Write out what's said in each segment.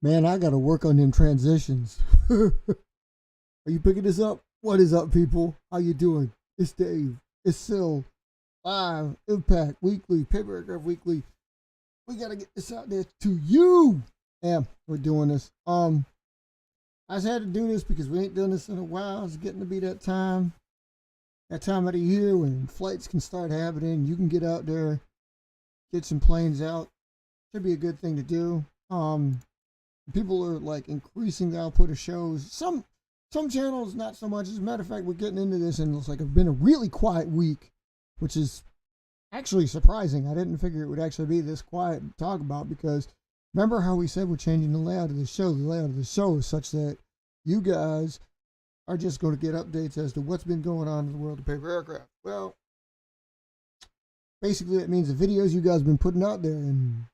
Man, I gotta work on them transitions. Are you picking this up? What is up, people? How you doing? It's Dave. It's Sil. Live, IVPAC, Weekly, Paper Aircraft Weekly. We gotta get this out there to you. Yeah, we're doing this. I just had to do this because we ain't done this in a while. It's getting to be that time of the year when flights can start happening. You can get out there, get some planes out. Should be a good thing to do. People are like increasing the output of shows. Some channels not so much. As a matter of fact, we're getting into this, and it's like it's been a really quiet week, which is actually surprising. I didn't figure it would actually be this quiet to talk about, because remember how we said we're changing the layout of the show. The layout of the show is such that you guys are just going to get updates as to what's been going on in the world of paper aircraft. Well, basically that means the videos you guys have been putting out there, and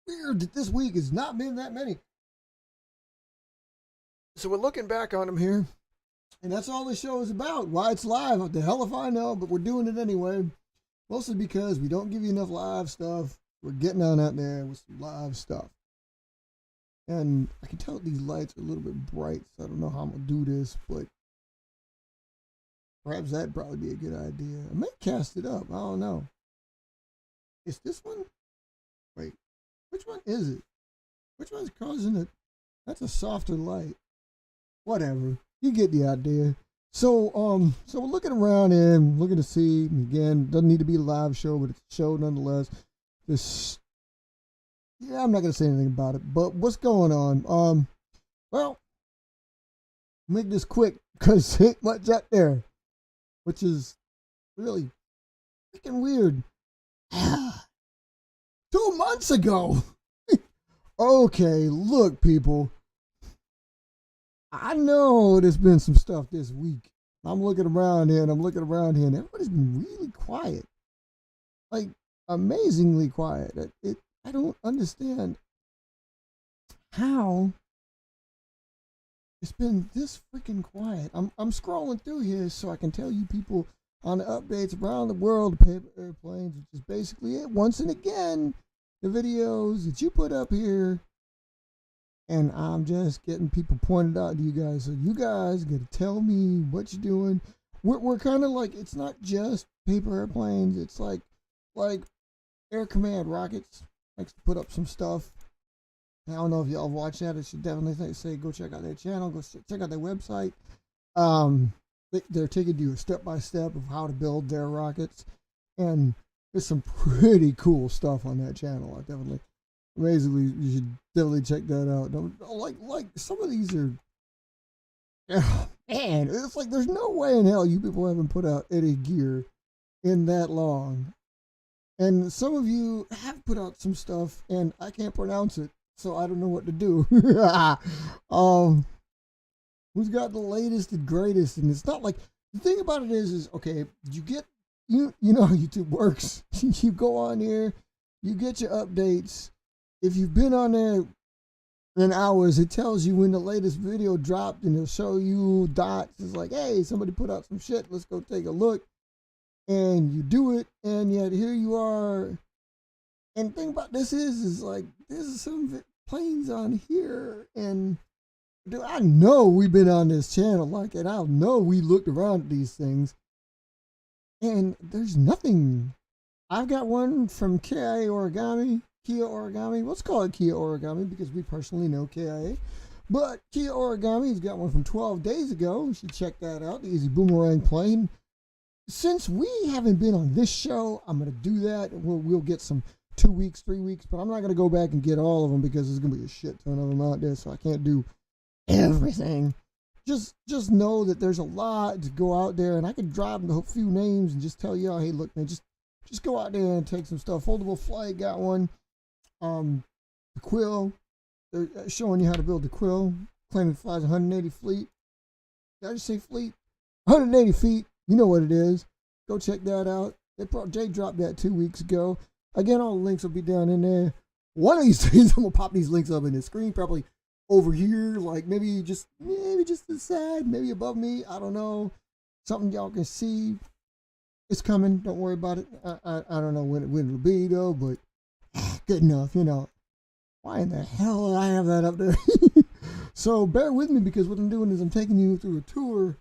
weird that this week has not been that many. So we're looking back on them here, and that's all the show is about. Why it's live, what the hell if I know, but we're doing it anyway. Mostly because we don't give you enough live stuff. We're getting on out there with some live stuff. And I can tell these lights are a little bit bright, so I don't know how I'm going to do this, but perhaps that'd probably be a good idea. I may cast it up. I don't know. Is this one? Wait, which one is it? Which one's causing it? That's a softer light. Whatever. You get the idea. So we're looking around and looking to see. Again, doesn't need to be a live show, but it's a show nonetheless. I'm not gonna say anything about it. But what's going on? Well, make this quick because ain't much out there, which is really freaking weird. 2 months ago. Okay, look, people. I know there's been some stuff this week. I'm looking around here and everybody's been really quiet. Like, amazingly quiet. I don't understand how it's been this freaking quiet. I'm scrolling through here so I can tell you people on the updates around the world of paper airplanes, which is basically it. Once and again, the videos that you put up here, and I'm just getting people pointed out to you guys. So you guys got to tell me what you're doing. We're kind of like, it's not just paper airplanes. It's like Air Command Rockets likes to put up some stuff. I don't know if y'all watch that. I should definitely say go check out their channel. Go check out their website. They're taking you a step-by-step of how to build their rockets. And there's some pretty cool stuff on that channel. Amazingly, you should definitely check that out. Like some of these are, man, it's like there's no way in hell you people haven't put out any gear in that long. And some of you have put out some stuff, and I can't pronounce it, so I don't know what to do. Who's got the latest and greatest? And it's not like, the thing about it is okay, you know how YouTube works. You go on here, you get your updates. If you've been on there in hours, it tells you when the latest video dropped, and it'll show you dots. It's like, hey, somebody put out some shit. Let's go take a look. And you do it, and yet here you are. And the thing about this is like, there's some planes on here, and dude, I know we've been on this channel, like, and I know we looked around at these things, and there's nothing. I've got one from Kia Origami. Let's call it Kia Origami because we personally know KIA. But Kia Origami's got one from 12 days ago. You should check that out. The Easy Boomerang plane. Since we haven't been on this show, I'm going to do that. We'll get some 2 weeks, 3 weeks, but I'm not going to go back and get all of them because there's going to be a shit ton of them out there, so I can't do everything. Just know that there's a lot to go out there, and I can drop a few names and just tell y'all, hey, look, man, just go out there and take some stuff. Foldable Flight got one. The Quill, they're showing you how to build the Quill. Claiming it flies 180 feet. Did I just say fleet? 180 feet. You know what it is. Go check that out. Jay dropped that 2 weeks ago. Again, all the links will be down in there. One of these days, I'm gonna pop these links up in the screen, probably over here, like maybe just to the side, maybe above me. I don't know. Something y'all can see. It's coming. Don't worry about it. I don't know when it'll be though, but good enough, you know. Why in the hell did I have that up there? So bear with me, because what I'm doing is I'm taking you through a tour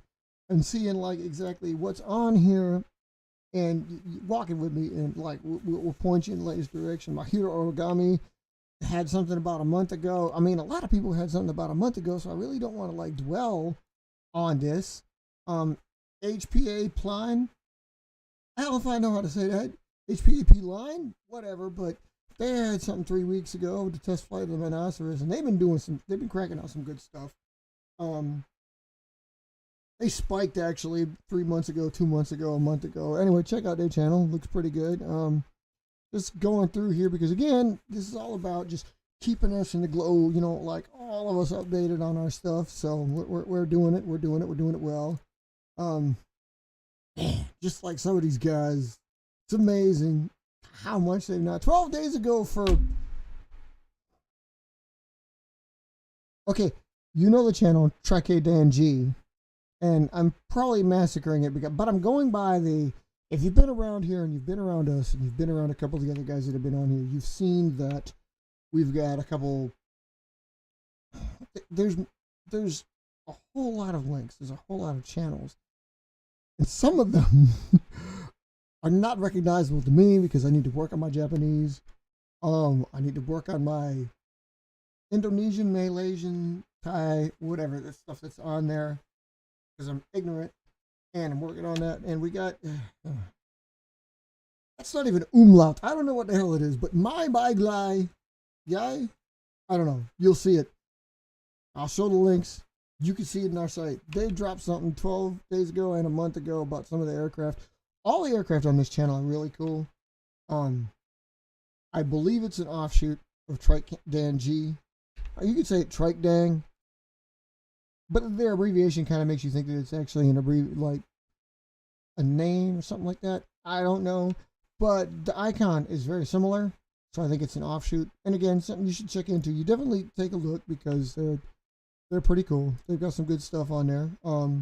and seeing like exactly what's on here, and walking with me, and like we'll point you in the latest direction. My Hero Origami had something about a month ago. I mean, a lot of people had something about a month ago, so I really don't want to like dwell on this. HPA Pline. I don't know if I know how to say that. HPAP line, whatever, but they had something 3 weeks ago, the test flight of the rhinoceros, and they've been cracking out some good stuff. They spiked actually 3 months ago, 2 months ago, a month ago. Anyway, check out their channel. Looks pretty good. Just going through here because, again, this is all about just keeping us in the glow, you know, like all of us updated on our stuff. So we're doing it. We're doing it well. Just like some of these guys, it's amazing how much they've not. 12 days ago for, okay, you know the channel, Trike Dan G. And I'm probably massacring it, but I'm going by the, if you've been around here and you've been around us and you've been around a couple of the other guys that have been on here, you've seen that we've got a couple, there's a whole lot of links, there's a whole lot of channels. And some of them are not recognizable to me because I need to work on my Japanese. I need to work on my Indonesian, Malaysian, Thai, whatever, the stuff that's on there. Because I'm ignorant, and I'm working on that. And we got, that's not even umlaut. I don't know what the hell it is, but my guy, I don't know. You'll see it. I'll show the links. You can see it in our site. They dropped something 12 days ago and a month ago about some of the aircraft. All the aircraft on this channel are really cool. I believe it's an offshoot of Trike Dan G. You could say it Trike Dang. But their abbreviation kind of makes you think that it's actually like a name or something like that. I don't know. But the icon is very similar. So I think it's an offshoot. And again, something you should check into. You definitely take a look because they're pretty cool. They've got some good stuff on there. Oh,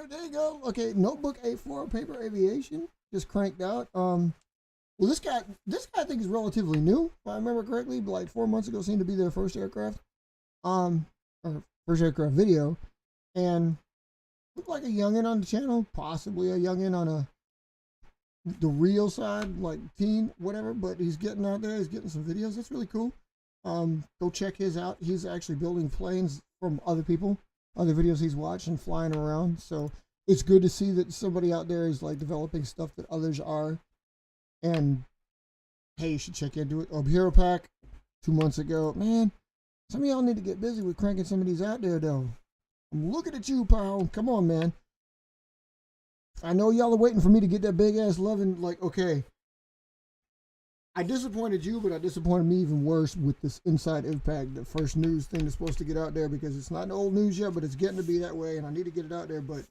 there you go. Okay, Notebook 84 Paper Aviation just cranked out. Well, this guy I think is relatively new. If I remember correctly, like 4 months ago seemed to be their first aircraft. Or first aircraft video, and looked like a youngin on the channel, possibly a youngin on the real side, like teen, whatever, but he's getting out there, he's getting some videos. That's really cool. Go check his out. He's actually building planes from other people, other videos he's watched and flying around. So it's good to see that somebody out there is like developing stuff that others are. And hey, you should check into it. IVPAC 2 months ago, man. Some of y'all need to get busy with cranking some of these out there, though. I'm looking at you, pal. Come on, man. I know y'all are waiting for me to get that big ass loving. Like, okay, I disappointed you, but I disappointed me even worse with this Inside IVPAC, the first news thing that's supposed to get out there, because it's not old news yet, but it's getting to be that way, and I need to get it out there. But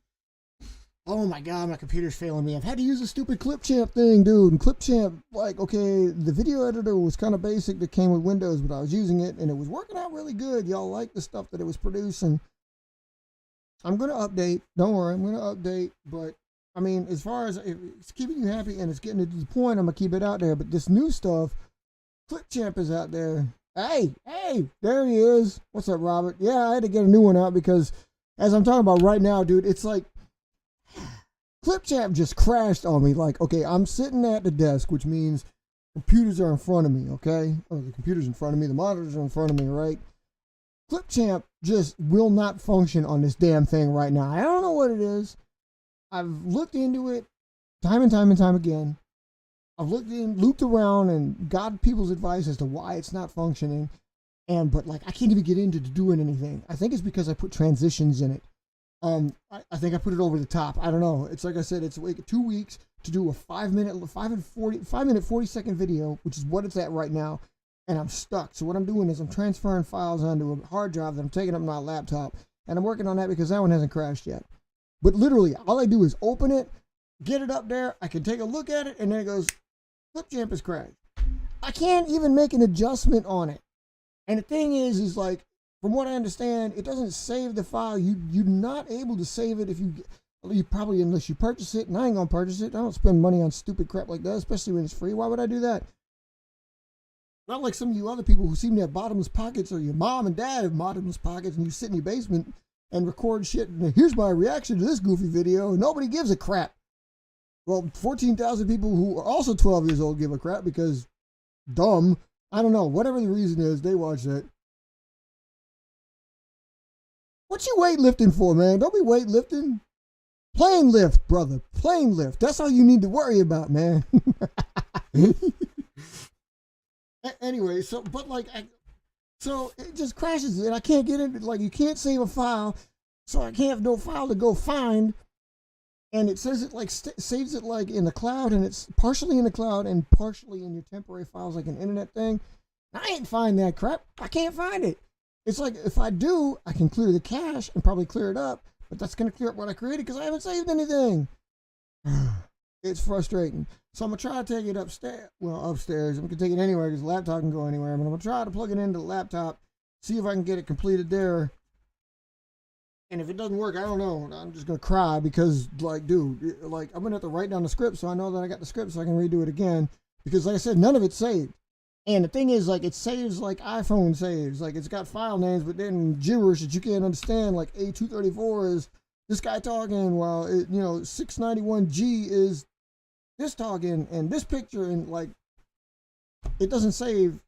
oh my god, my computer's failing me. I've had to use a stupid Clipchamp thing, dude. And Clipchamp, like, okay, the video editor was kind of basic that came with Windows, but I was using it and it was working out really good. Y'all like the stuff that it was producing. I'm going to update. Don't worry, I'm going to update. But, I mean, as far as if it's keeping you happy and it's getting to the point, I'm going to keep it out there. But this new stuff, Clipchamp is out there. Hey, there he is. What's up, Robert? Yeah, I had to get a new one out because, as I'm talking about right now, dude, it's like, Clipchamp just crashed on me. Like, okay, I'm sitting at the desk, which means computers are in front of me, okay? Or the computer's in front of me, the monitors are in front of me, right? Clipchamp just will not function on this damn thing right now. I don't know what it is. I've looked into it time and time again. I've looped around and got people's advice as to why it's not functioning. But like, I can't even get into doing anything. I think it's because I put transitions in it. I think I put it over the top. I don't know. It's like I said, it's like 2 weeks to do a 5 minute 40 second video, which is what it's at right now. And I'm stuck. So what I'm doing is I'm transferring files onto a hard drive that I'm taking up my laptop. And I'm working on that because that one hasn't crashed yet. But literally, all I do is open it, get it up there. I can take a look at it, and then it goes, Clipchamp has crashed. I can't even make an adjustment on it. And the thing is like, from what I understand, it doesn't save the file. You're not able to save it if you probably, unless you purchase it, and I ain't gonna purchase it. I don't spend money on stupid crap like that, especially when it's free. Why would I do that? Not like some of you other people who seem to have bottomless pockets, or your mom and dad have bottomless pockets, and you sit in your basement and record shit. And here's my reaction to this goofy video, and nobody gives a crap. Well, 14,000 people who are also 12 years old give a crap because dumb. I don't know. Whatever the reason is, they watch that. What you weightlifting for, man? Don't be weightlifting. Plane lift, brother. Plane lift. That's all you need to worry about, man. Anyway, so it just crashes and I can't get into, like, you can't save a file, so I can't have no file to go find. And it says it like saves it like in the cloud, and it's partially in the cloud and partially in your temporary files, like an internet thing. I ain't find that crap. I can't find it. It's like if I do, I can clear the cache and probably clear it up, but that's gonna clear up what I created because I haven't saved anything. It's frustrating. So I'm gonna try to take it upstairs. Well, upstairs. I'm gonna take it anywhere because the laptop can go anywhere. But I'm gonna try to plug it into the laptop, see if I can get it completed there. And if it doesn't work, I don't know. I'm just gonna cry because, like, dude, like, I'm gonna have to write down the script so I know that I got the script so I can redo it again. Because, like I said, none of it's saved. And the thing is, like, it saves like iPhone saves. Like, it's got file names, but then gibberish that you can't understand. Like A234 is this guy talking, while it, 691G is this talking, and this picture, and like, it doesn't save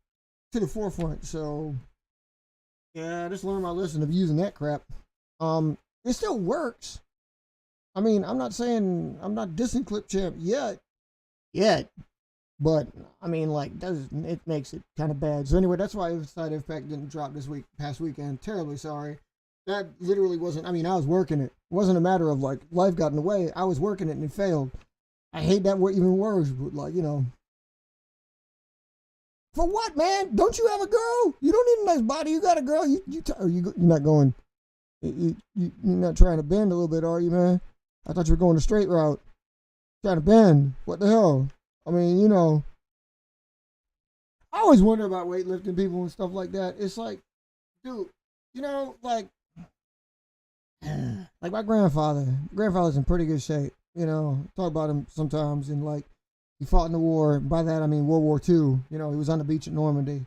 to the forefront. So yeah, I just learned my lesson of using that crap. It still works. I mean, I'm not saying I'm not dissing Clip Champ yet, but I mean, like, it makes it kind of bad. So anyway, that's why Side IVPAC didn't drop this past weekend. Terribly sorry. That literally wasn't, I mean, I was working it. It wasn't a matter of like life got in the way. I was working it and it failed. I hate that word even worse, but like, for what, man? Don't you have a girl? You don't need a nice body. You got a girl. You're not going. You're not trying to bend a little bit, are you, man? I thought you were going the straight route. Trying to bend. What the hell? I mean, I always wonder about weightlifting people and stuff like that. It's like, dude, like my grandfather's in pretty good shape. Talk about him sometimes, and like, he fought in the war. By that I mean World War II. He was on the beach at Normandy,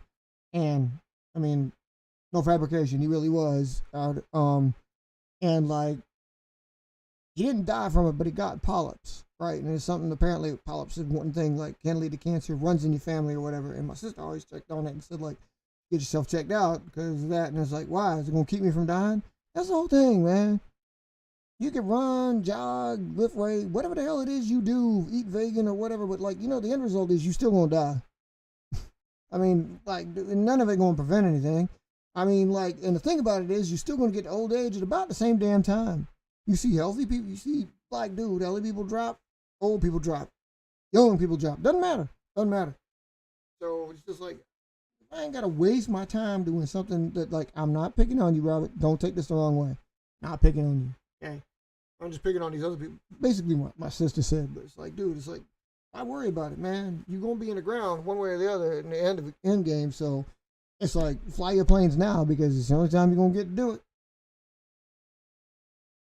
and I mean, no fabrication, he really was. And like, he didn't die from it, but he got polyps, right? And it's something, apparently polyps is one thing, like, can lead to cancer, runs in your family or whatever. And my sister always checked on it and said, like, get yourself checked out because of that. And it's like, why? Is it gonna keep me from dying? That's the whole thing, man. You can run, jog, lift weight, whatever the hell it is you do, eat vegan or whatever, but like, the end result is you still gonna die. I mean, like, none of it gonna prevent anything. I mean, like, and the thing about it is, you're still gonna get to old age at about the same damn time. You see healthy people, you see, like, dude, healthy people drop, old people drop, young people drop. Doesn't matter. So it's just like, I ain't gotta waste my time doing something that, like, I'm not picking on you, Robert. Don't take this the wrong way. Not picking on you. Okay. I'm just picking on these other people. Basically what my sister said, but it's like, dude, it's like, I worry about it, man. You're gonna be in the ground one way or the other in the end game, so it's like, fly your planes now because it's the only time you're gonna get to do it.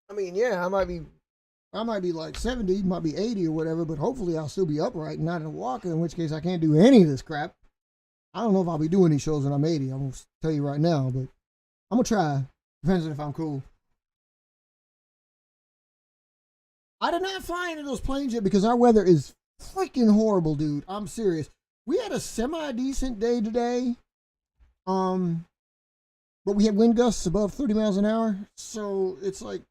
I mean, yeah, I might be like 70, might be 80 or whatever, but hopefully I'll still be upright and not in a walker, in which case I can't do any of this crap. I don't know if I'll be doing these shows when I'm 80. I'm gonna tell you right now, but I'm gonna try. Depends on if I'm cool. I did not fly into those planes yet because our weather is freaking horrible, dude. I'm serious. We had a semi-decent day today. But we had wind gusts above 30 miles an hour. So it's like,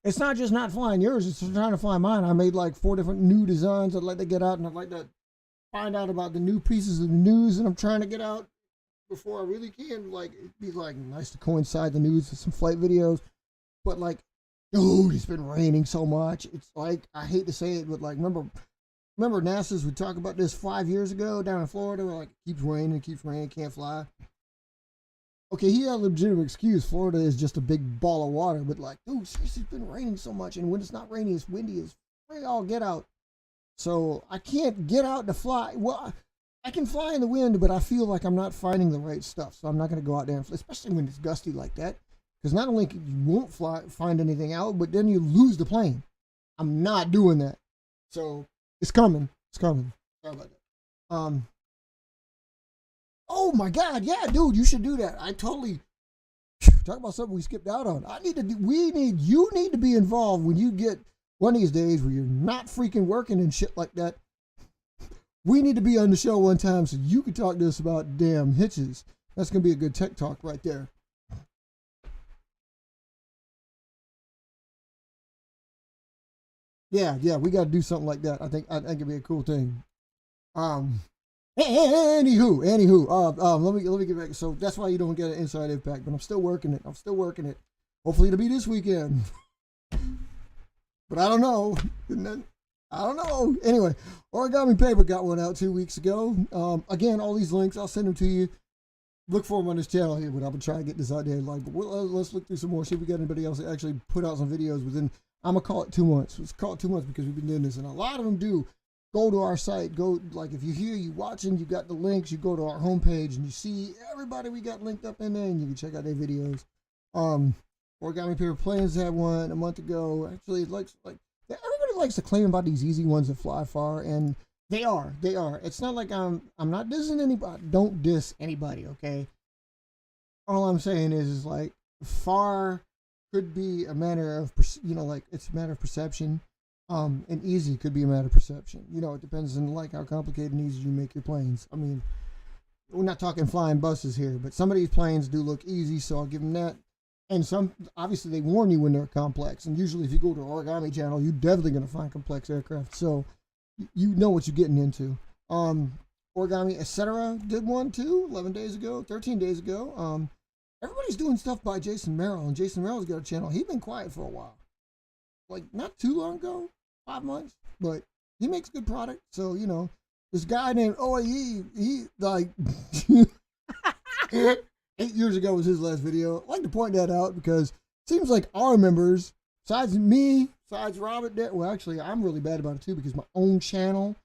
it's not just not flying yours, it's trying to fly mine. I made like 4 different new designs I'd like to get out, and I'd like to find out about the new pieces of the news that I'm trying to get out before I really can. Like, it'd be like nice to coincide the news with some flight videos. But like, dude, it's been raining so much. It's like, I hate to say it, but like, remember NASA's would talk about this 5 years ago down in Florida, where like, it keeps raining, can't fly. Okay, he had a legitimate excuse. Florida is just a big ball of water, but like, dude, seriously, it's been raining so much, and when it's not raining, it's windy as all get out. So I can't get out to fly. Well, I can fly in the wind, but I feel like I'm not finding the right stuff, so I'm not going to go out there and fly, especially when it's gusty like that. Because not only you won't find anything out, but then you lose the plane. I'm not doing that. So it's coming. Sorry about that. Oh my God, yeah, dude, you should do that. I totally talk about something we skipped out on. You need to be involved when you get one of these days where you're not freaking working and shit like that. We need to be on the show one time so you can talk to us about damn hitches. That's gonna be a good tech talk right there. Yeah, we got to do something like that. I think it'd be a cool thing. Um, anywho, let me get back. So that's why you don't get an inside impact, but I'm still working it. Hopefully it'll be this weekend, but I don't know. I don't know. Anyway, Origami Paper got one out 2 weeks ago. Again, all these links, I'll send them to you. Look for them on this channel here, but I'm gonna try to get this out there. Like, but let's look through some more. See if we got anybody else that actually put out some videos within. I'm gonna call it 2 months. Let's call it 2 months because we've been doing this, and a lot of them do. Go to our site. Go, like, if you're here, you watching, you got the links. You go to our homepage and you see everybody we got linked up in there, and you can check out their videos. Origami Paper Planes had one a month ago. Actually, everybody likes to claim about these easy ones that fly far, and they are. It's not like I'm not dissing anybody. Don't diss anybody, okay? All I'm saying is like far could be a matter of, like it's a matter of perception. And easy could be a matter of perception. It depends on like how complicated and easy you make your planes. I mean, we're not talking flying buses here, but some of these planes do look easy, so I'll give them that. And some, obviously, they warn you when they're complex. And usually, if you go to Origami channel, you're definitely going to find complex aircraft. So you know what you're getting into. Origami Etc. did one too, 13 days ago. Everybody's doing stuff by Jason Merrill, and Jason Merrill's got a channel. He's been quiet for a while, like not too long ago, 5 months, but he makes good product. So this guy named OAE, he like 8 years ago was his last video. I'd like to point that out because it seems like our members, besides me, besides Robert, well, actually, I'm really bad about it too because my own channel,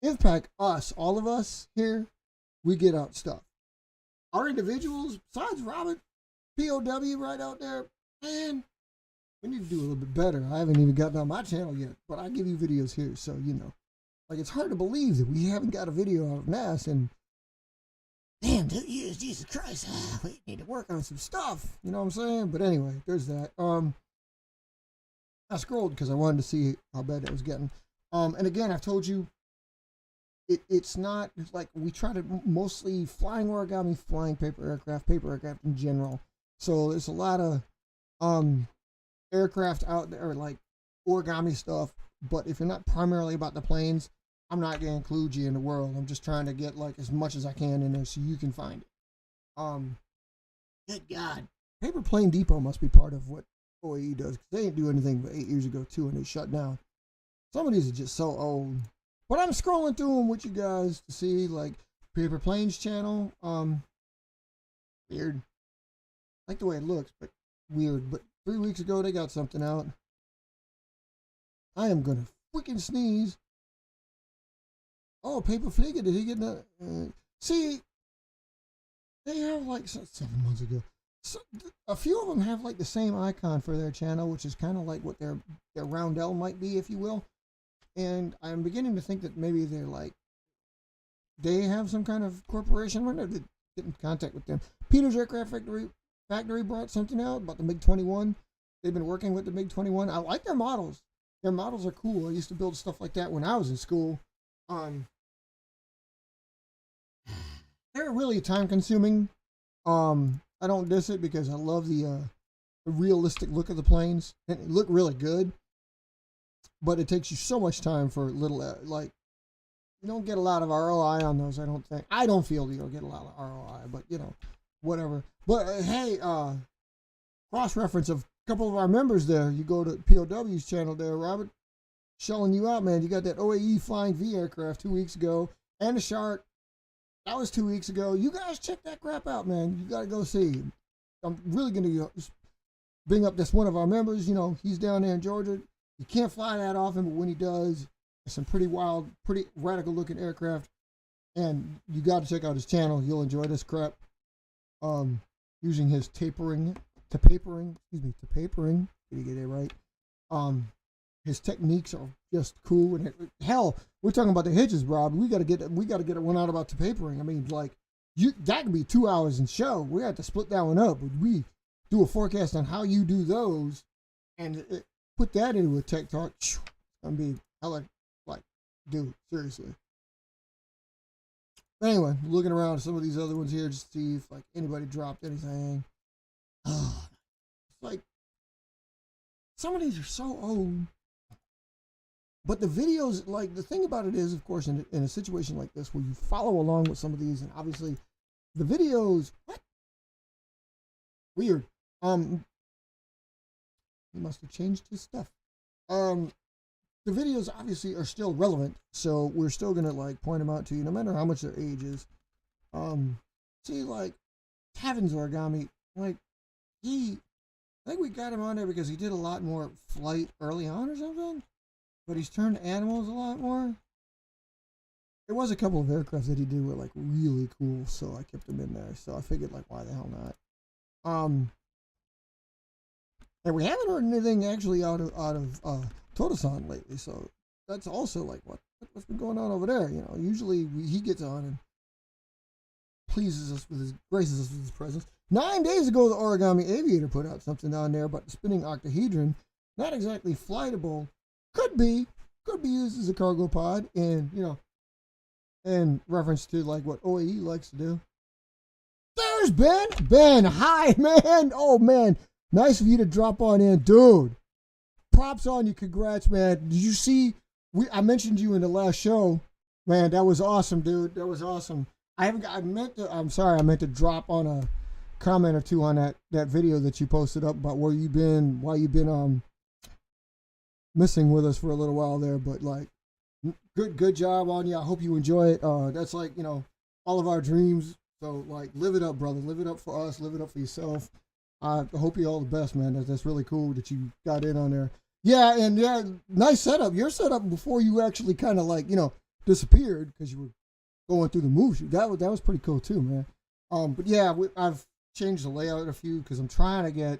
IVPAC, all of us here, we get out stuff. Our individuals, besides Robert, POW right out there, man, we need to do a little bit better. I haven't even gotten on my channel yet, but I give you videos here, so like it's hard to believe that we haven't got a video out of NAS and damn 2 years, Jesus Christ, we need to work on some stuff. You know what I'm saying? But anyway, there's that. I scrolled because I wanted to see how bad that was getting. And again, I've told you, it's not like we try to mostly flying origami, flying paper aircraft in general. So there's a lot of aircraft out there like origami stuff. But if you're not primarily about the planes, I'm not gonna include you in the world. I'm just trying to get like as much as I can in there so you can find it. Good God, Paper Plane Depot must be part of what OAE does because they didn't do anything but 8 years ago too, and they shut down. Some of these are just so old. But I'm scrolling through them with you guys to see like Paper Planes channel. Weird. Like the way it looks, but weird. But 3 weeks ago they got something out. I am gonna freaking sneeze. Oh, Paper Flieger, did he get that? See, they have like 7 months ago. So, a few of them have like the same icon for their channel, which is kind of like what their roundel might be, if you will. And I'm beginning to think that maybe they're like, they have some kind of corporation. I'm going to get in contact with them. Peter's Aircraft Factory brought something out about the MiG-21. They've been working with the MiG-21. I like their models. Their models are cool. I used to build stuff like that when I was in school. They're really time consuming. I don't diss it because I love the realistic look of the planes. And it look really good. But it takes you so much time for little, like, you don't get a lot of ROI on those, I don't think. I don't feel you'll get a lot of ROI, but, whatever. But, hey, cross-reference of a couple of our members there. You go to POW's channel there, Robert. Shelling you out, man. You got that OAE Flying V aircraft 2 weeks ago. And the Shark. That was 2 weeks ago. You guys check that crap out, man. You got to go see. I'm really going to bring up this one of our members. He's down there in Georgia. You can't fly that often, but when he does, it's some pretty wild, pretty radical looking aircraft. And you got to check out his channel. You'll enjoy this crap. Using his tapering. Did you get it right? his techniques are just cool. And hell, we're talking about the hitches, Rob. We got to get one out about the papering. I mean, like that could be 2 hours in show. We have to split that one up. Would we do a forecast on how you do those and put that into a tech talk? It's gonna be hella, like, dude, seriously. Anyway, looking around at some of these other ones here just to see if like anybody dropped anything. Oh, it's like some of these are so old. But the videos, like the thing about it is, of course, in a situation like this where you follow along with some of these, and obviously the videos, what? Weird. He must have changed his stuff. The videos obviously are still relevant, so we're still gonna like point them out to you, no matter how much their age is. See, like Tavin's origami, like I think we got him on there because he did a lot more flight early on or something, but he's turned to animals a lot more. There was a couple of aircraft that he did were like really cool, so I kept him in there. So I figured, like, why the hell not? And we haven't heard anything actually out of Totosan lately, so that's also like what's been going on over there. You know, usually he gets on and pleases us with graces us with his presence. 9 days ago, the Origami Aviator put out something on there about the spinning octahedron. Not exactly flightable. Could be used as a cargo pod, and you know, in reference to like what OAE likes to do. There's Ben. Ben, hi man. Oh man, nice of you to drop on in, dude. Props on you. Congrats, man. Did you see? I mentioned you in the last show, man. That was awesome, dude. That was awesome. I'm sorry. I meant to drop on a comment or two on that video that you posted up about why you've been missing with us for a little while there. But like, good job on you. I hope you enjoy it. That's like, you know, all of our dreams. So like, live it up, brother. Live it up for us. Live it up for yourself. I hope you all the best, man. That's really cool that you got in on there. Yeah, and yeah, nice setup. Your setup before you actually kind of like, you know, disappeared because you were going through the moves. That was pretty cool too, man. But yeah, I've changed the layout a few because I'm trying to get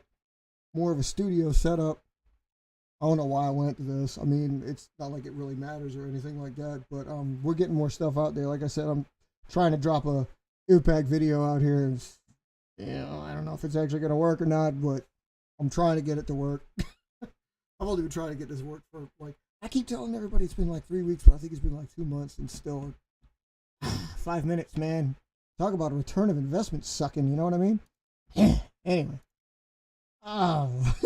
more of a studio setup. I don't know why I went to this. I mean, it's not like it really matters or anything like that. But we're getting more stuff out there. Like I said, I'm trying to drop a IVPAC video out here. And, you know, I don't know if it's actually going to work or not, but I'm trying to get it to work. I've only been trying to get this work for like, I keep telling everybody it's been like 3 weeks, but I think it's been like 2 months and still 5 minutes, man. Talk about a return of investment sucking, you know what I mean? Anyway. Oh.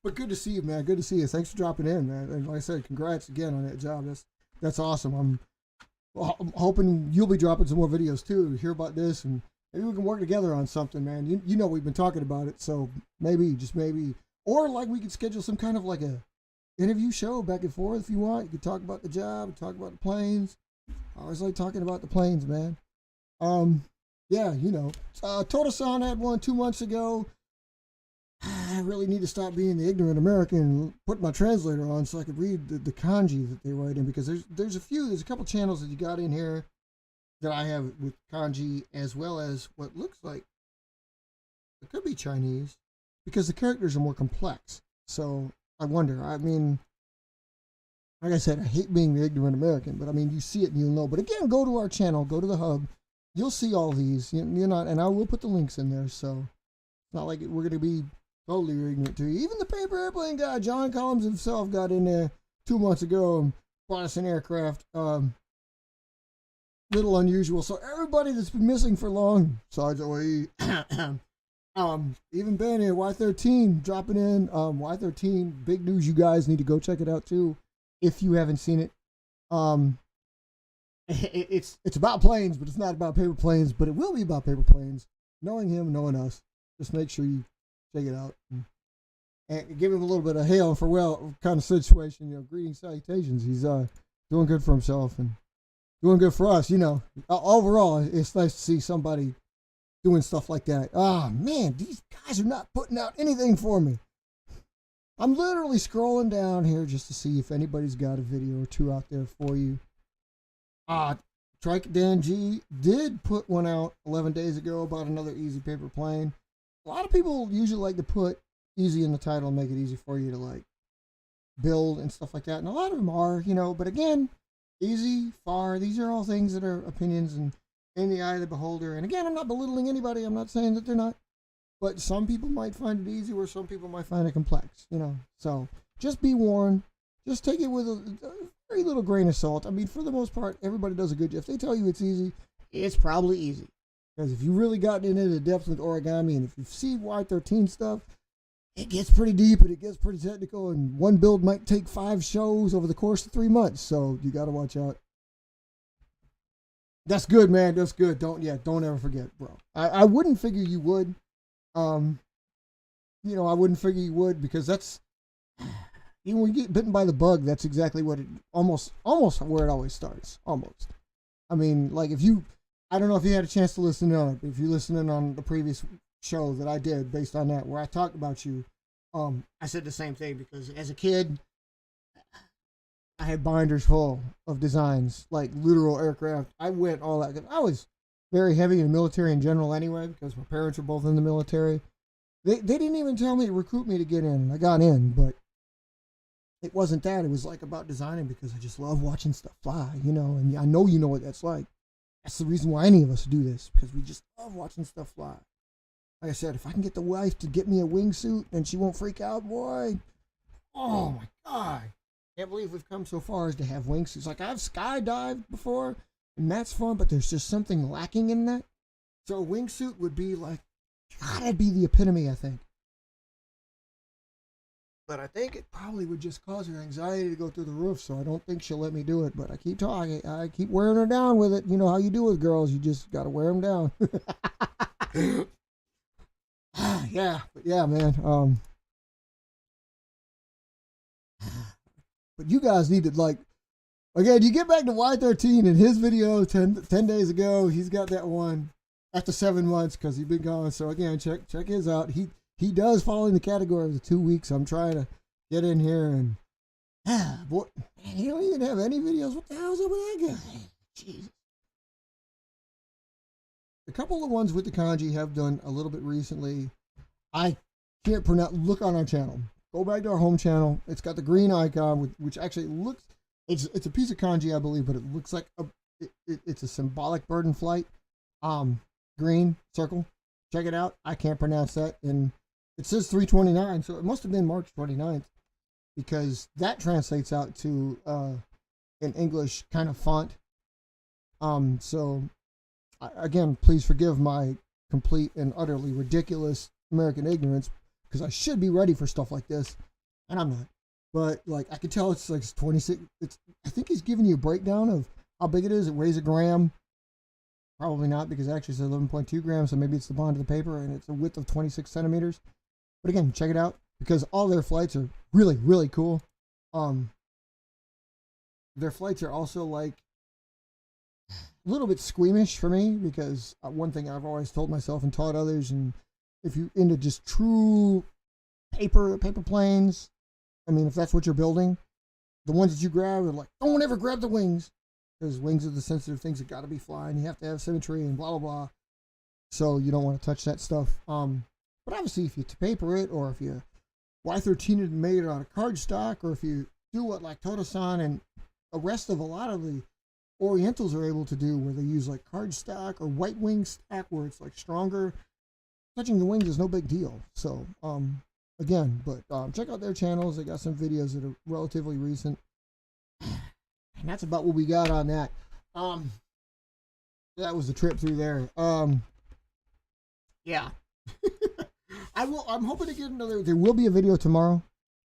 But good to see you, man. Good to see you. Thanks for dropping in, man. And like I said, congrats again on that job. That's awesome. I'm hoping you'll be dropping some more videos too to hear about this, and maybe we can work together on something, man. You know we've been talking about it, so maybe, just maybe, or like we could schedule some kind of like a interview show back and forth if you want. You could talk about the job, talk about the planes. I always like talking about the planes, man. Yeah, you know, Totosan had one 2 months ago. I really need to stop being the ignorant American and put my translator on so I could read the kanji that they write in, because there's a couple channels that you got in here that I have with kanji, as well as what looks like it could be Chinese, because the characters are more complex. So I wonder, I mean, like I said, I hate being the ignorant American, but I mean, you see it and you'll know. But again, go to our channel, go to the hub, you'll see all these. You're not, and I will put the links in there, so it's not like we're going to be totally ignorant to you. Even the paper airplane guy, John Collins himself, got in there 2 months ago and bought us an aircraft. Little unusual. So everybody that's been missing for long, besides OAE, even Ben here, Y13 dropping in. Y13, big news. You guys need to go check it out too if you haven't seen it. It's about planes, but it's not about paper planes. But it will be about paper planes. Knowing him, knowing us, just make sure you check it out and give him a little bit of hail and farewell kind of situation. You know, greetings, salutations. He's doing good for himself and doing good for us. You know, overall, it's nice to see somebody doing stuff like that. Ah, man, these guys are not putting out anything for me. I'm literally scrolling down here just to see if anybody's got a video or two out there for you. Trike Dan G did put one out 11 days ago about another easy paper plane. A lot of people usually like to put easy in the title and make it easy for you to like build and stuff like that. And a lot of them are, you know, but again, easy, far, these are all things that are opinions and in the eye of the beholder. And again, I'm not belittling anybody. I'm not saying that they're not. But some people might find it easy or some people might find it complex, you know. So just be warned. Just take it with a very little grain of salt. I mean, for the most part, everybody does a good job. If they tell you it's easy, it's probably easy. Because if you've really gotten into the depths with origami and if you've seen Y13 stuff, it gets pretty deep and it gets pretty technical. And one build might take 5 shows over the course of 3 months. So you got to watch out. That's good, man. That's good. Don't ever forget, bro. I wouldn't figure you would. You know, I wouldn't figure you would because that's, even when you get bitten by the bug, that's exactly what it, almost where it always starts. Almost. I mean, like if you, I don't know if you had a chance to listen to it, but if you listened on the previous show that I did based on that, where I talked about you, I said the same thing because as a kid, I had binders full of designs, like literal aircraft. I went all that. I was very heavy in the military in general anyway, because my parents were both in the military. They didn't even tell me to recruit me to get in. I got in, but it wasn't that. It was like about designing because I just love watching stuff fly, you know, and I know you know what that's like. That's the reason why any of us do this, because we just love watching stuff fly. Like I said, if I can get the wife to get me a wingsuit and she won't freak out, boy, oh my God. Can't believe we've come so far as to have wingsuits. Like I've skydived before, and that's fun, but there's just something lacking in that. So a wingsuit would be like, God, that'd be the epitome, I think. But I think it probably would just cause her anxiety to go through the roof, so I don't think she'll let me do it. But I keep talking. I keep wearing her down with it. You know how you do with girls. You just got to wear them down. Yeah, but yeah, man. But you guys need to, like, again, you get back to Y13 in his video 10 days ago. He's got that one after 7 months because he's been gone. So again, check his out. He does fall in the category of the 2 weeks. I'm trying to get in here and boy, man, he don't even have any videos. What the hell's up with that guy? Jesus. A couple of ones with the kanji have done a little bit recently. I can't pronounce. Look on our channel. Go back to our home channel. It's got the green icon, which actually looks. It's a piece of kanji, I believe, but it looks like it's a symbolic bird in flight. Green circle. Check it out. I can't pronounce that, and it says 329, so it must have been March 29th, because that translates out to an English kind of font. So again, please forgive my complete and utterly ridiculous American ignorance, because I should be ready for stuff like this, and I'm not. But like I could tell it's like 26. I think he's giving you a breakdown of how big it is. It weighs a gram. Probably not, because it actually says 11.2 grams, so maybe it's the bond of the paper, and it's a width of 26 centimeters. But again, check it out, because all their flights are really, really cool. Their flights are also like a little bit squeamish for me, because one thing I've always told myself and taught others, and if you're into just true paper planes, I mean, if that's what you're building, the ones that you grab are like, don't ever grab the wings, because wings are the sensitive things that got to be flying. You have to have symmetry and blah, blah, blah. So you don't want to touch that stuff. But obviously, if you paper it, or if you Y13 it and made it out of cardstock, or if you do what like Toto-san and the rest of a lot of the Orientals are able to do, where they use like cardstock or white wing stack, where it's like stronger, touching the wings is no big deal. So, again, but check out their channels. They got some videos that are relatively recent. And that's about what we got on that. That was the trip through there. Yeah. I'm hoping to get another. There will be a video tomorrow.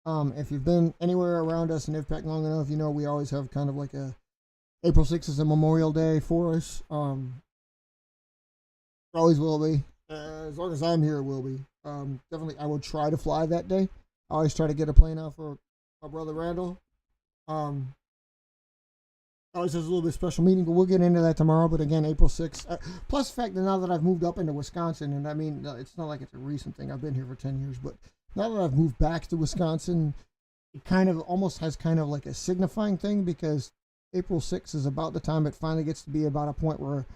If you've been anywhere around us in IVPAC long enough, you know we always have kind of like a April 6th is a Memorial Day for us. Always will be. As long as I'm here, it will be. Definitely, I will try to fly that day. I always try to get a plane out for my brother Randall. Always has a little bit special meeting, but we'll get into that tomorrow. But again, April 6th. Plus the fact that now that I've moved up into Wisconsin, and I mean, it's not like it's a recent thing. I've been here for 10 years, but now that I've moved back to Wisconsin, it kind of almost has kind of like a signifying thing, because April 6th is about the time it finally gets to be about a point where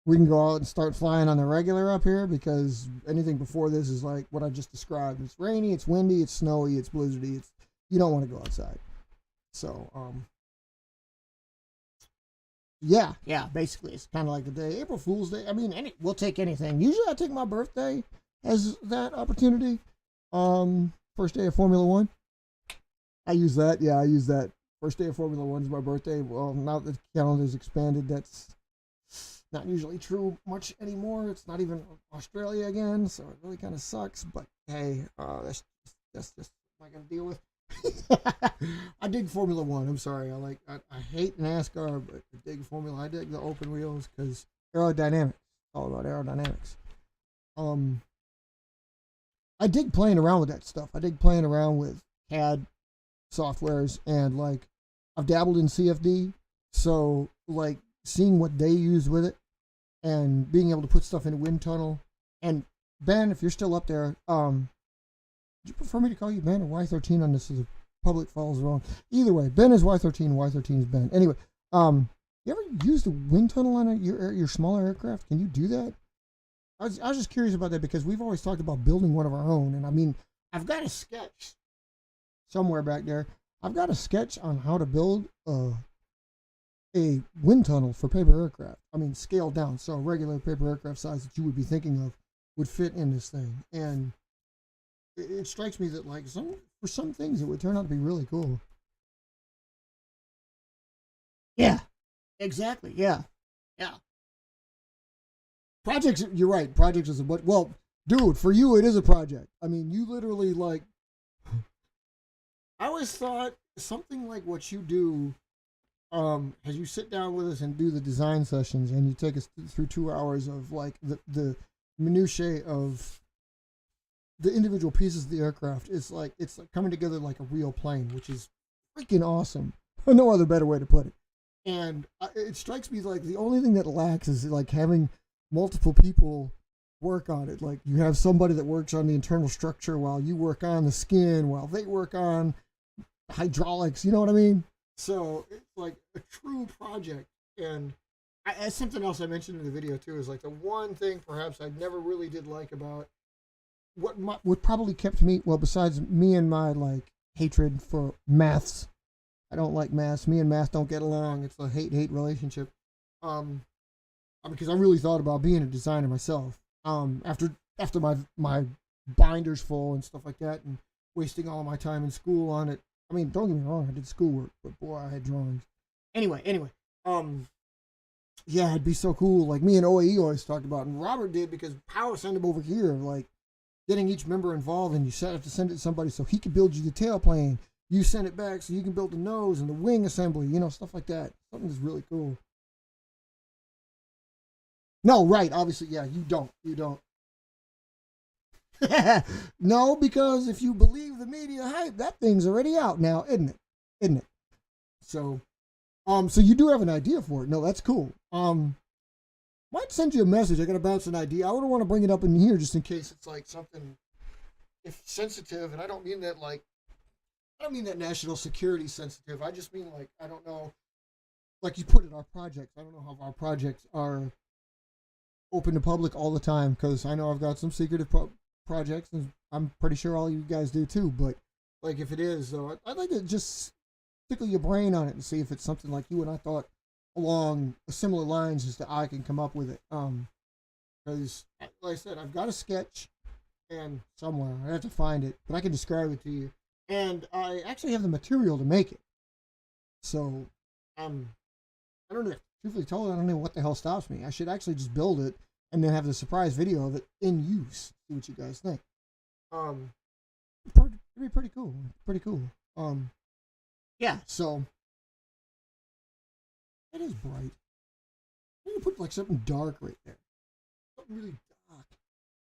we can go out and start flying on the regular up here, because anything before this is like what I just described. It's rainy, it's windy, it's snowy, it's blizzardy, you don't want to go outside. So, yeah, basically, it's kind of like the day, April Fool's Day. I mean, we'll take anything. Usually I take my birthday as that opportunity. First day of Formula One. I use that. Yeah, I use that. First day of Formula One is my birthday. Well, now that the calendar's expanded, that's not usually true much anymore. It's not even Australia again, so it really kind of sucks. But hey, that's just what I got to deal with. I dig Formula One. I'm sorry. I hate NASCAR, but I dig Formula. I dig the open wheels because aerodynamics. It's all about aerodynamics. I dig playing around with that stuff. I dig playing around with CAD softwares, and like I've dabbled in CFD, so like seeing what they use with it and being able to put stuff in a wind tunnel. And Ben, if you're still up there, would you prefer me to call you Ben or Y13 on this? As a public follows wrong. Either way, Ben is Y13, Y13 is Ben. Anyway, you ever used a wind tunnel on your smaller aircraft? Can you do that? I was just curious about that because we've always talked about building one of our own, and I mean, I've got a sketch somewhere back there. I've got a sketch on how to build a wind tunnel for paper aircraft. I mean, scaled down, so a regular paper aircraft size that you would be thinking of would fit in this thing. And it strikes me that like for some things it would turn out to be really cool. Yeah, exactly. Yeah. Projects, you're right. Projects is well, dude, for you it is a project. I mean, you literally like. I always thought something like what you do, as you sit down with us and do the design sessions, and you take us through 2 hours of like the minutiae of the individual pieces of the aircraft. It's like coming together like a real plane, which is freaking awesome. No other better way to put it. And it strikes me like the only thing that lacks is like having multiple people work on it. Like you have somebody that works on the internal structure while you work on the skin, while they work on hydraulics. You know what I mean? So it's like a true project. And as something else I mentioned in the video too is like the one thing perhaps I never really did like about what probably kept me, well, besides me and my like hatred for maths. I don't like maths. Me and math don't get along. It's a hate relationship. Because I really thought about being a designer myself. After my binders full and stuff like that, and wasting all of my time in school on it. I mean, don't get me wrong, I did schoolwork, but boy, I had drawings. Anyway, yeah, it'd be so cool. Like me and OAE always talked about, and Robert did because Power sent him over here, like getting each member involved, and you have to send it to somebody so he could build you the tailplane. You send it back so you can build the nose and the wing assembly, stuff like that. Something that's really cool. No, right, obviously, yeah, you don't. No, because if you believe the media hype, that thing's already out now, isn't it? So, so you do have an idea for it. No, that's cool. Might send you a message. I gotta bounce an idea. I wouldn't want to bring it up in here just in case it's like something, if sensitive, and I don't mean that national security sensitive. I just mean like, I don't know, like you put in our projects. I don't know how our projects are open to public all the time, because I know I've got some secretive projects, and I'm pretty sure all you guys do too. But like, if it is, though, I'd like to just tickle your brain on it and see if it's something like you and I thought along similar lines as that I can come up with it. Because like I said, I've got a sketch, and somewhere I have to find it, but I can describe it to you, and I actually have the material to make it. So, I don't know. Truthfully told, I don't know what the hell stops me. I should actually just build it and then have the surprise video of it in use. See what you guys think. It'd be pretty cool. Yeah. So it is bright. You can put like something dark right there. Something really dark.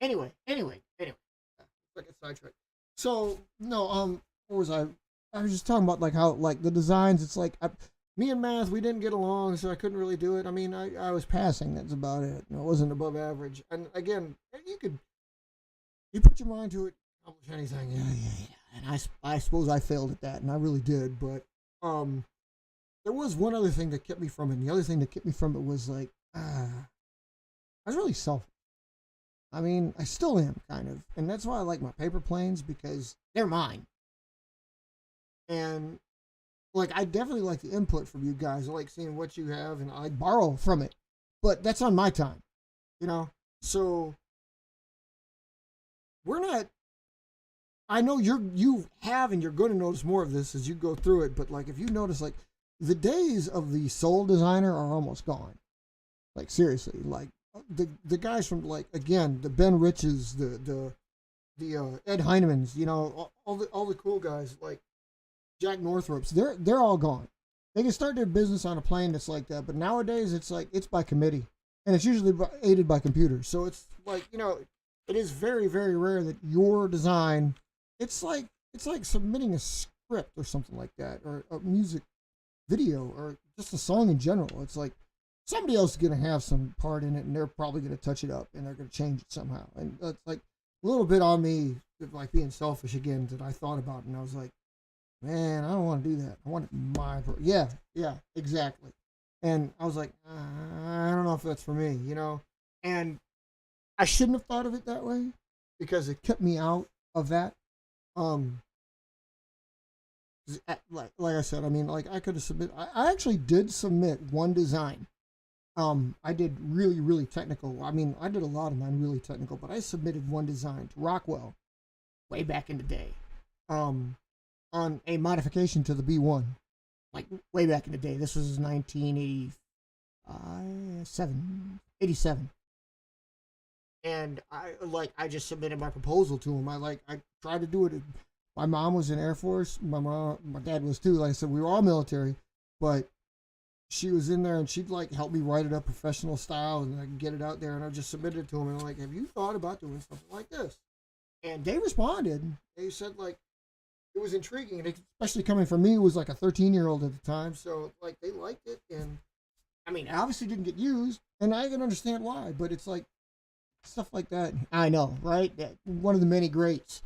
Anyway. Like a sidetrack. So no, what was I? I was just talking about like how like the designs. It's like. Me and math, we didn't get along, so I couldn't really do it. I mean, I was passing. That's about it. I wasn't above average. And again, you put your mind to it, accomplish anything. Yeah. And I suppose I failed at that, and I really did. But there was one other thing that kept me from it. And the other thing that kept me from it was like, I was really selfish. I mean, I still am kind of, and that's why I like my paper planes, because they're mine. And like, I definitely like the input from you guys. I like seeing what you have, and I borrow from it. But that's on my time, you know. So we're not. I know you have, and you're going to notice more of this as you go through it. But like, if you notice, like, the days of the soul designer are almost gone. Like, seriously, like the guys from, like, again, the Ben Riches, the Ed Heinemans, you know, all the cool guys like Jack Northrop's, they're all gone. They can start their business on a plane that's like that, but nowadays it's like it's by committee, and it's usually aided by computers. So it's like, you know, it is very, very rare that your design. It's like submitting a script or something like that, or a music video, or just a song in general. It's like somebody else is gonna have some part in it, and they're probably gonna touch it up, and they're gonna change it somehow. And that's like a little bit on me, like being selfish again, that I thought about, and I was like, man, I don't want to do that. I want it my, yeah, exactly. And I was like, I don't know if that's for me, you know. And I shouldn't have thought of it that way, because it kept me out of that. Like I said, I mean, like, I could have submitted. I actually did submit one design. I did really, really technical. I mean, I did a lot of mine really technical, but I submitted one design to Rockwell way back in the day. On a modification to the B1, like way back in the day. This was 1987. And I just submitted my proposal to him. I tried to do it. My mom was in Air Force. My dad was too. Like I said, we were all military, but she was in there, and she'd like help me write it up professional style, and I could get it out there. And I just submitted it to him, and I'm like, have you thought about doing something like this? And they responded. They said, like, it was intriguing, and especially coming from me, who was like a 13-year-old at the time. So like, they liked it, and I mean, it obviously didn't get used, and I can understand why. But it's like stuff like that. I know, right? That one of the many greats.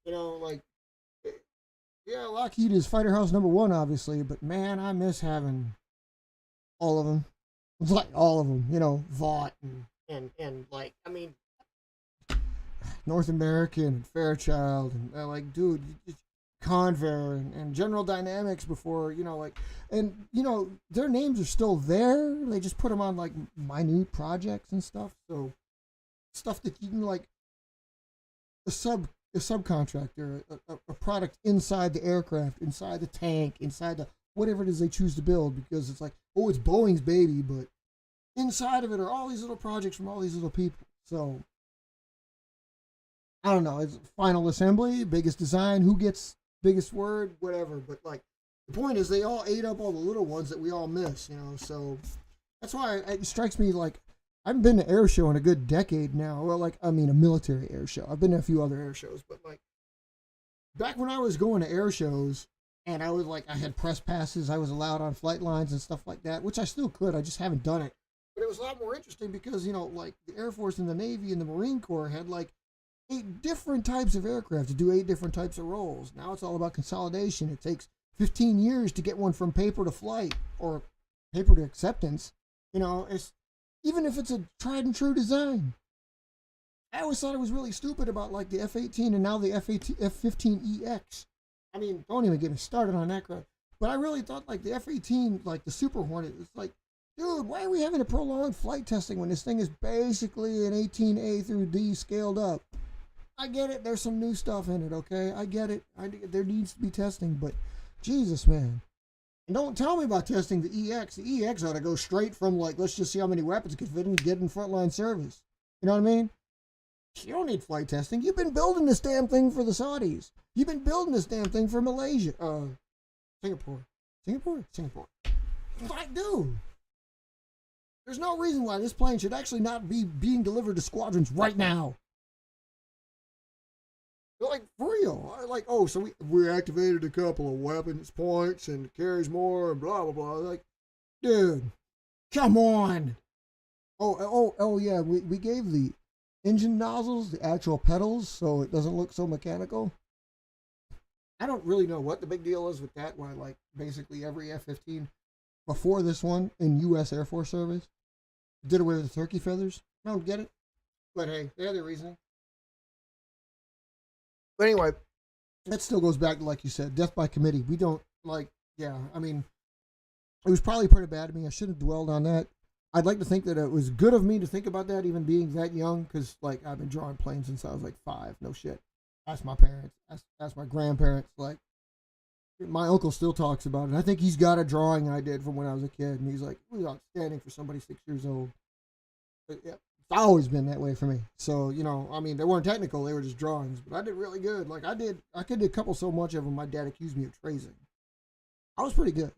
You know, like, yeah, Lockheed is Fighter House #1, obviously, but man, I miss having all of them. It's like all of them, you know, Vought and like, I mean, North American and Fairchild, and like, dude, Convair and General Dynamics before, you know, like, and you know, their names are still there. They just put them on like minute projects and stuff. So stuff that you can, like, a subcontractor, a product inside the aircraft, inside the tank, inside the whatever it is they choose to build, because it's like, oh, it's Boeing's baby, but inside of it are all these little projects from all these little people. So I don't know. It's final assembly, biggest design, who gets biggest word, whatever. But like, the point is, they all ate up all the little ones that we all miss, you know. So that's why it strikes me like, I haven't been to air show in a good decade now. Well, like, I mean, a military air show. I've been to a few other air shows, but like, back when I was going to air shows, and I was like, I had press passes, I was allowed on flight lines and stuff like that, which I still could. I just haven't done it. But it was a lot more interesting because, you know, like, the Air Force and the Navy and the Marine Corps had like 8 different types of aircraft to do 8 different types of roles. Now it's all about consolidation. It takes 15 years to get one from paper to flight, or paper to acceptance. You know, it's, even if it's a tried and true design. I always thought it was really stupid about like the F-18 and now the F-15EX. I mean, don't even get me started on that crap. But I really thought like the F-18, like the Super Hornet, it's like, dude, why are we having a prolonged flight testing when this thing is basically an 18A through D scaled up? I get it. There's some new stuff in it, okay? I get it. There needs to be testing, but Jesus, man. And don't tell me about testing the EX. The EX ought to go straight from, like, let's just see how many weapons it can fit and get in frontline service. You know what I mean? You don't need flight testing. You've been building this damn thing for the Saudis. You've been building this damn thing for Malaysia. Singapore. Like, dude, there's no reason why this plane should actually not be being delivered to squadrons right now. Like, for real. Like, oh, so we activated a couple of weapons points and it carries more and blah, blah, blah. Like, dude, come on. Oh, yeah, we gave the engine nozzles the actual pedals so it doesn't look so mechanical. I don't really know what the big deal is with that, why, like, basically every F-15 before this one in U.S. Air Force service did away with the turkey feathers. I don't get it. But hey, they had their reasoning. But anyway, that still goes back to, like you said, death by committee. We don't like, yeah, I mean, it was probably pretty bad of me. I shouldn't have dwelled on that. I'd like to think that it was good of me to think about that, even being that young, because, like, I've been drawing planes since I was like 5. No shit. Ask my parents. Ask my grandparents. Like, my uncle still talks about it. I think he's got a drawing I did from when I was a kid, and he's like, it was outstanding for somebody 6 years old. But yeah, it's always been that way for me. So, you know, I mean, they weren't technical. They were just drawings. But I did really good. Like, I could do a couple so much of them, my dad accused me of tracing. I was pretty good.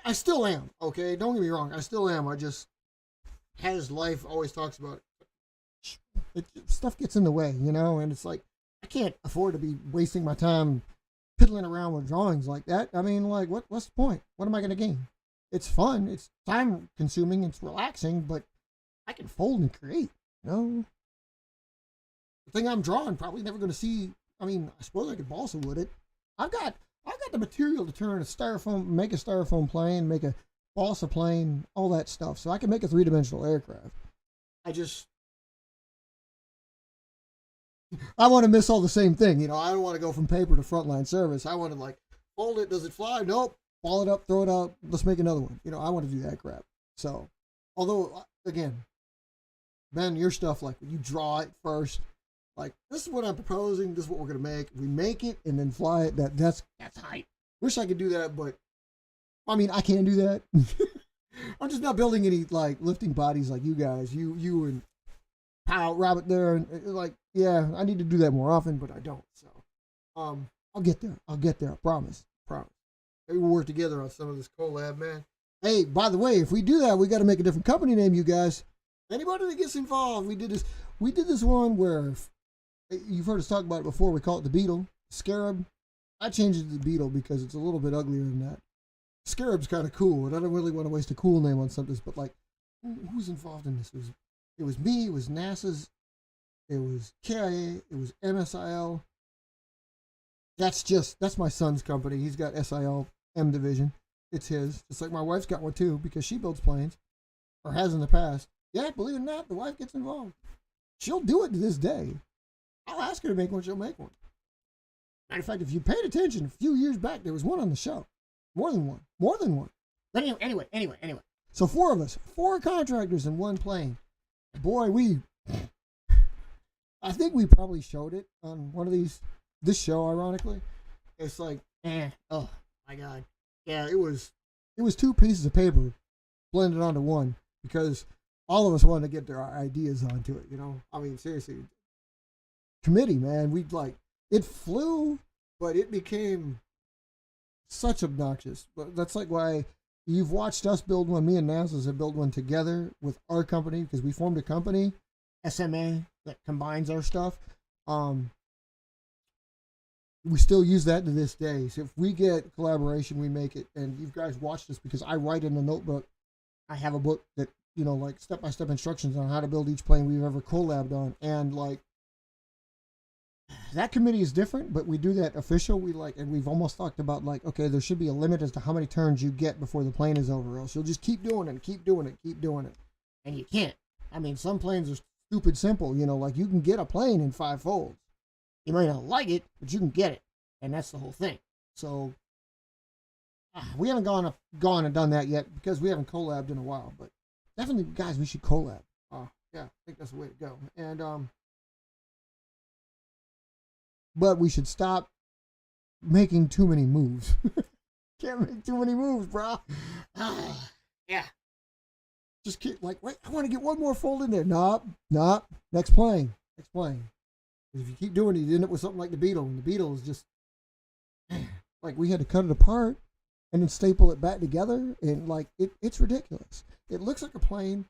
I still am, okay? Don't get me wrong. I still am. I just, his life always talks about it. Stuff gets in the way, you know? And it's like, I can't afford to be wasting my time piddling around with drawings like that. I mean, like, what's the point? What am I going to gain? It's fun. It's time consuming. It's relaxing, but I can fold and create, you know? The thing I'm drawing, probably never going to see. I mean, I suppose I could balsa wood it. I've got the material to turn make a styrofoam plane, make a balsa plane, all that stuff. So I can make a 3-dimensional aircraft. I want to miss all the same thing. You know, I don't want to go from paper to frontline service. I want to, like, fold it. Does it fly? Nope. Ball it up, throw it out. Let's make another one. You know, I want to do that crap. So, although, again, Ben, your stuff, like, when you draw it first, like, this is what I'm proposing. This is what we're going to make. We make it and then fly it. That's hype. Wish I could do that, but, I mean, I can't do that. I'm just not building any, like, lifting bodies like you guys. You and Powell, Robert there. And, like, yeah, I need to do that more often, but I don't. So, I'll get there. I promise. Maybe we'll work together on some of this collab, man. Hey, by the way, if we do that, we got to make a different company name, you guys. Anybody that gets involved, we did this one where, you've heard us talk about it before. We call it the Beetle. Scarab. I changed it to the Beetle because it's a little bit uglier than that. Scarab's kind of cool, and I don't really want to waste a cool name on something. But, like, who's involved in this? It was me. It was NASA's. It was KIA. It was MSIL. That's my son's company. He's got SIL M division. It's his. Just like my wife's got one too, because she builds planes, or has in the past. Yeah, believe it or not, the wife gets involved. She'll do it to this day. I'll ask her to make one, she'll make one. Matter of fact, if you paid attention, a few years back, there was one on the show. More than one. But anyway. So 4 of us, 4 contractors in one plane. Boy, I think we probably showed it on one of this show, ironically. It's like, oh my God. Yeah, it was 2 pieces of paper blended onto one because all of us wanted to get their ideas onto it, you know? I mean, seriously. Committee, man, it flew, but it became such obnoxious. But that's like why you've watched us build one. Me and NASA's have built one together with our company because we formed a company, SMA, that combines our stuff. We still use that to this day. So if we get collaboration, we make it. And you guys watch this because I write in a notebook. I have a book that, you know, like step-by-step instructions on how to build each plane we've ever collabed on. And like, that committee is different, but we do that official. And we've almost talked about like, okay, there should be a limit as to how many turns you get before the plane is over, or else you'll just keep doing it. And you can't. I mean, some planes are stupid simple, you know, like you can get a plane in 5 folds. You might not like it, but you can get it. And that's the whole thing. So, we haven't gone and done that yet because we haven't collabed in a while, but definitely, guys, we should collab. Yeah, I think that's the way to go. And, but we should stop making too many moves. Can't make too many moves, bro. Yeah. Just keep like, wait, I want to get one more fold in there. Nope. Next plane. If you keep doing it, you end up with something like the Beetle. And the Beetle is just, like, we had to cut it apart and then staple it back together. And, like, it's ridiculous. It looks like a plane.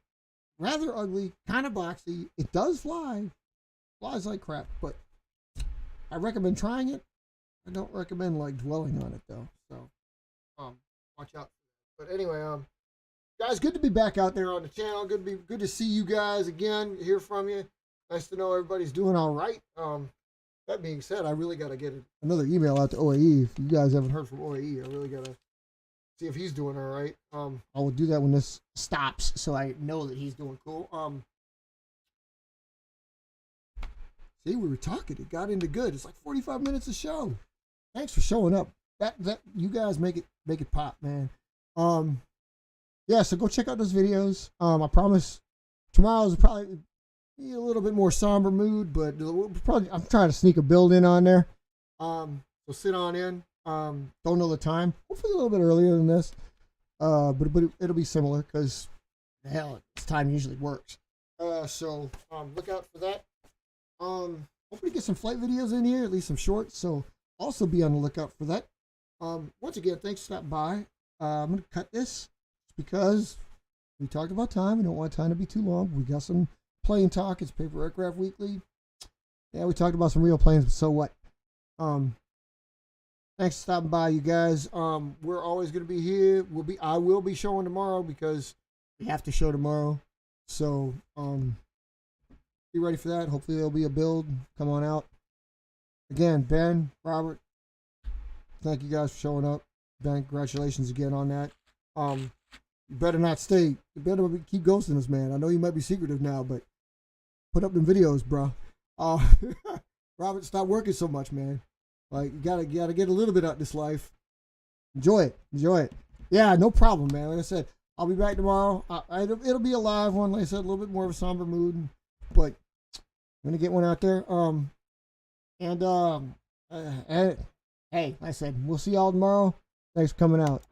Rather ugly. Kind of boxy. It does fly. Flies like crap. But I recommend trying it. I don't recommend, like, dwelling on it, though. So, watch out. But anyway, guys, good to be back out there on the channel. Good to see you guys again, hear from you. Nice to know everybody's doing all right. That being said, I really got to get another email out to OAE. If you guys haven't heard from OAE, I really got to see if he's doing all right. I will do that when this stops so I know that he's doing cool. See, we were talking. It got into good. It's like 45 minutes of show. Thanks for showing up. That you guys make it pop, man. Yeah, so go check out those videos. I promise tomorrow's probably be a little bit more somber mood, but I'm trying to sneak a build in on there. So sit on in. Don't know the time. Hopefully a little bit earlier than this. But it'll be similar because hell, this time usually works. So look out for that. Hopefully get some flight videos in here, at least some shorts. So also be on the lookout for that. Once again, thanks for stopping by. I'm gonna cut this because we talked about time. We don't want time to be too long. We got some plane talk. It's Paper Aircraft Weekly. Yeah, we talked about some real planes, but so what? Thanks for stopping by, you guys. We're always gonna be here. I will be showing tomorrow because we have to show tomorrow. So be ready for that. Hopefully there'll be a build. Come on out. Again, Ben, Robert, thank you guys for showing up. Ben, congratulations again on that. You better not stay. You better keep ghosting us, man. I know you might be secretive now, but put up them videos, bro. Robert, stop working so much, man. Like, you gotta get a little bit out of this life. Enjoy it. Yeah, no problem, man. Like I said, I'll be back tomorrow. It'll be a live one. Like I said, a little bit more of a somber mood, but I'm gonna get one out there. And hey, like I said, we'll see y'all tomorrow. Thanks for coming out.